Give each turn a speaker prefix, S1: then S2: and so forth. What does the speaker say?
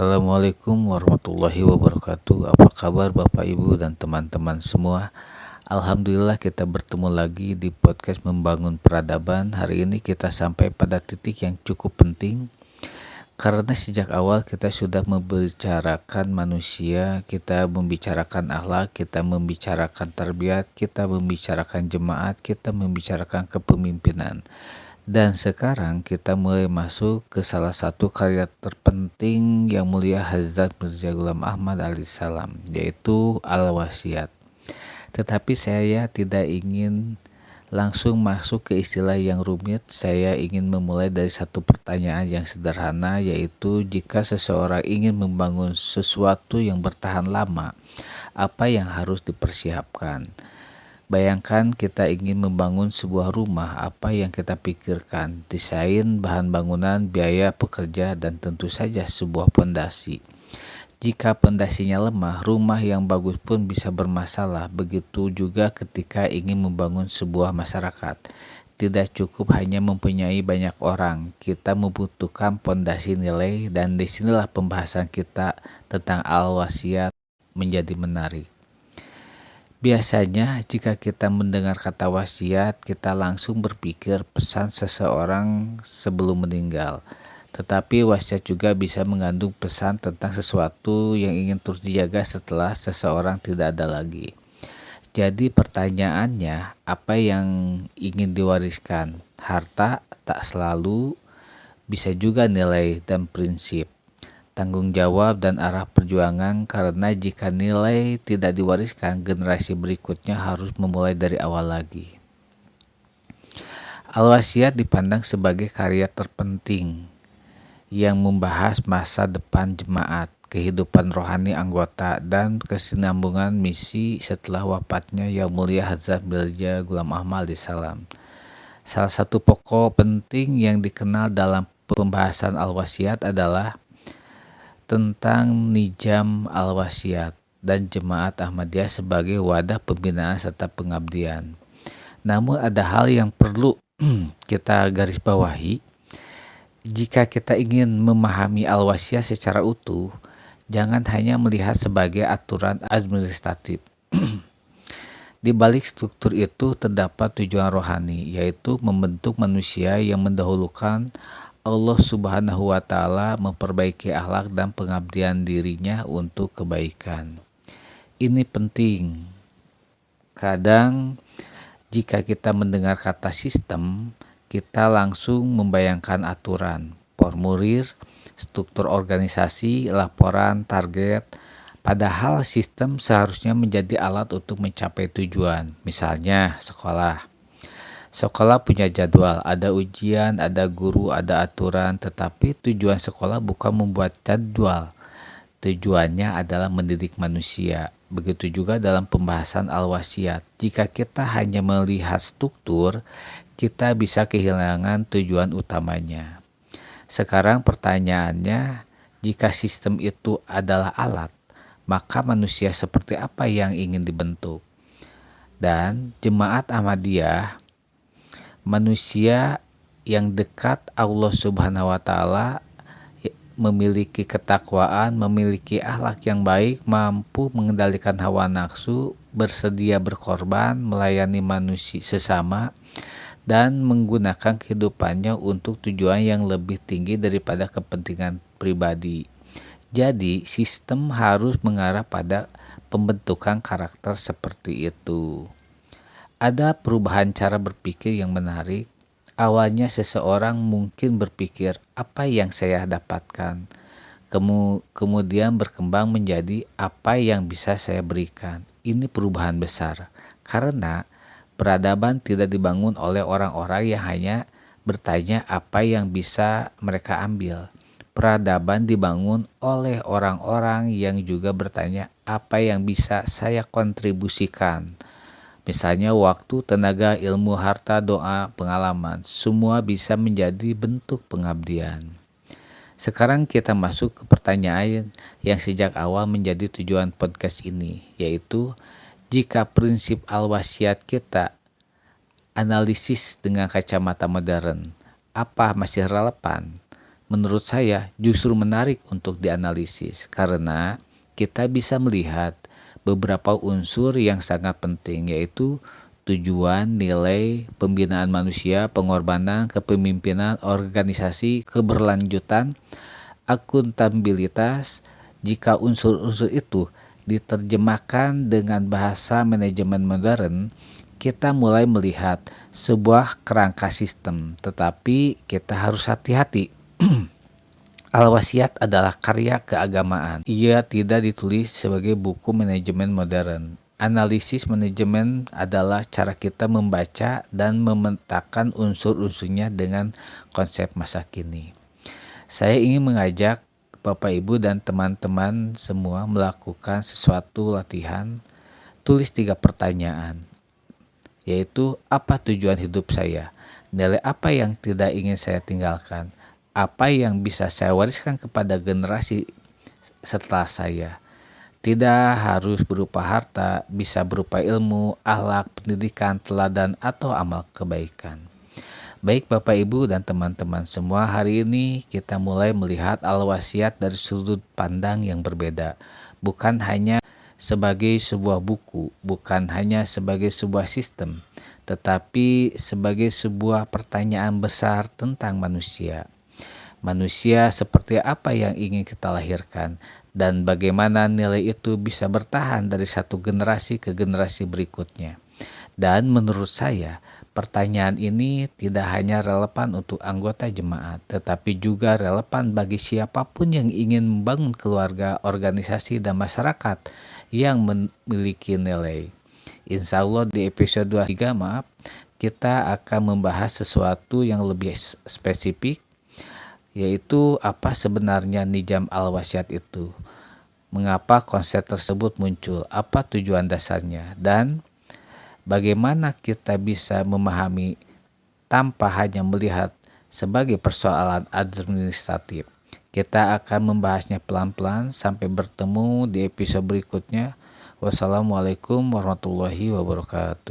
S1: Assalamualaikum warahmatullahi wabarakatuh. Apa kabar Bapak Ibu dan teman-teman semua? Alhamdulillah kita bertemu lagi di podcast Membangun Peradaban. Hari ini kita sampai pada titik yang cukup penting, karena sejak awal kita sudah membicarakan manusia, kita membicarakan akhlak, kita membicarakan tarbiyat, kita membicarakan jemaat, kita membicarakan kepemimpinan. Dan sekarang kita mulai masuk ke salah satu karya terpenting yang mulia Hazrat Mirza Ghulam Ahmad alaihissalam, yaitu Al-Wasiyat. Tetapi saya tidak ingin langsung masuk ke istilah yang rumit. Saya ingin memulai dari satu pertanyaan yang sederhana, yaitu jika seseorang ingin membangun sesuatu yang bertahan lama, apa yang harus dipersiapkan? Bayangkan kita ingin membangun sebuah rumah, apa yang kita pikirkan? Desain, bahan bangunan, biaya pekerja, dan tentu saja sebuah pondasi. Jika pondasinya lemah, rumah yang bagus pun bisa bermasalah. Begitu juga ketika ingin membangun sebuah masyarakat. Tidak cukup hanya mempunyai banyak orang, kita membutuhkan pondasi nilai, dan disinilah pembahasan kita tentang Al-Wasiyat menjadi menarik. Biasanya jika kita mendengar kata wasiat, kita langsung berpikir pesan seseorang sebelum meninggal. Tetapi wasiat juga bisa mengandung pesan tentang sesuatu yang ingin terus dijaga setelah seseorang tidak ada lagi. Jadi pertanyaannya, apa yang ingin diwariskan? Harta tak selalu, bisa juga nilai dan prinsip, tanggung jawab dan arah perjuangan, karena jika nilai tidak diwariskan, generasi berikutnya harus memulai dari awal lagi. Al-Wasiyat dipandang sebagai karya terpenting yang membahas masa depan jemaat, kehidupan rohani anggota, dan kesinambungan misi setelah wafatnya Yang Mulia Hazrat Mirza Ghulam Ahmad alaihissalam. Salah satu pokok penting yang dikenal dalam pembahasan Al-Wasiyat adalah tentang Nijam Al-Wasiyat dan Jemaat Ahmadiyah sebagai wadah pembinaan serta pengabdian. Namun ada hal yang perlu kita garis bawahi. Jika kita ingin memahami Al-Wasiyat secara utuh, jangan hanya melihat sebagai aturan administratif. Di balik struktur itu terdapat tujuan rohani, yaitu membentuk manusia yang mendahulukan Allah Subhanahu wa Ta'ala, memperbaiki akhlak dan pengabdian dirinya untuk kebaikan. Ini penting. Kadang jika kita mendengar kata sistem, kita langsung membayangkan aturan, formulir, struktur organisasi, laporan, target. Padahal sistem seharusnya menjadi alat untuk mencapai tujuan. Misalnya sekolah. Sekolah punya jadwal, ada ujian, ada guru, ada aturan, tetapi tujuan sekolah bukan membuat jadwal. Tujuannya adalah mendidik manusia. Begitu juga dalam pembahasan Al-Wasiyat. Jika kita hanya melihat struktur, kita bisa kehilangan tujuan utamanya. Sekarang pertanyaannya, jika sistem itu adalah alat, maka manusia seperti apa yang ingin dibentuk? Dan Jemaat Ahmadiyah, manusia yang dekat Allah Subhanahu wa Ta'ala, memiliki ketakwaan, memiliki akhlak yang baik, mampu mengendalikan hawa nafsu, bersedia berkorban, melayani manusia sesama, dan menggunakan kehidupannya untuk tujuan yang lebih tinggi daripada kepentingan pribadi. Jadi sistem harus mengarah pada pembentukan karakter seperti itu. Ada perubahan cara berpikir yang menarik. Awalnya seseorang mungkin berpikir, apa yang saya dapatkan? Kemudian berkembang menjadi apa yang bisa saya berikan. Ini perubahan besar. Karena peradaban tidak dibangun oleh orang-orang yang hanya bertanya apa yang bisa mereka ambil. Peradaban dibangun oleh orang-orang yang juga bertanya apa yang bisa saya kontribusikan. Misalnya waktu, tenaga, ilmu, harta, doa, pengalaman, semua bisa menjadi bentuk pengabdian. Sekarang kita masuk ke pertanyaan yang sejak awal menjadi tujuan podcast ini, yaitu jika prinsip Al-Wasiyat kita analisis dengan kacamata modern, apa masih relevan? menurut saya justru menarik untuk dianalisis karena kita bisa melihat beberapa unsur yang sangat penting, yaitu tujuan, nilai, pembinaan manusia, pengorbanan, kepemimpinan, organisasi, keberlanjutan, akuntabilitas. Jika unsur-unsur itu diterjemahkan dengan bahasa manajemen modern, kita mulai melihat sebuah kerangka sistem, tetapi kita harus hati-hati. Al-Wasiat adalah karya keagamaan. Ia tidak ditulis sebagai buku manajemen modern. Analisis manajemen adalah cara kita membaca dan memetakan unsur-unsurnya dengan konsep masa kini. Saya ingin mengajak Bapak Ibu dan teman-teman semua melakukan sesuatu latihan. Tulis 3 pertanyaan, yaitu apa tujuan hidup saya, nilai apa yang tidak ingin saya tinggalkan, apa yang bisa saya wariskan kepada generasi setelah saya. Tidak harus berupa harta, bisa berupa ilmu, akhlak, pendidikan, teladan, atau amal kebaikan. Baik Bapak Ibu dan teman-teman semua, hari ini kita mulai melihat Al-Wasiat dari sudut pandang yang berbeda. Bukan hanya sebagai sebuah buku, bukan hanya sebagai sebuah sistem, tetapi sebagai sebuah pertanyaan besar tentang manusia. Manusia seperti apa yang ingin kita lahirkan, dan bagaimana nilai itu bisa bertahan dari satu generasi ke generasi berikutnya. Dan menurut saya, pertanyaan ini tidak hanya relevan untuk anggota jemaat, tetapi juga relevan bagi siapapun yang ingin membangun keluarga, organisasi, dan masyarakat yang memiliki nilai. Insya Allah di episode 23 kita akan membahas sesuatu yang lebih spesifik, yaitu apa sebenarnya Nizam Al-Wasiat itu, mengapa konsep tersebut muncul, apa tujuan dasarnya, dan bagaimana kita bisa memahami tanpa hanya melihat sebagai persoalan administratif. Kita akan membahasnya pelan-pelan. Sampai bertemu di episode berikutnya. Wassalamualaikum warahmatullahi wabarakatuh.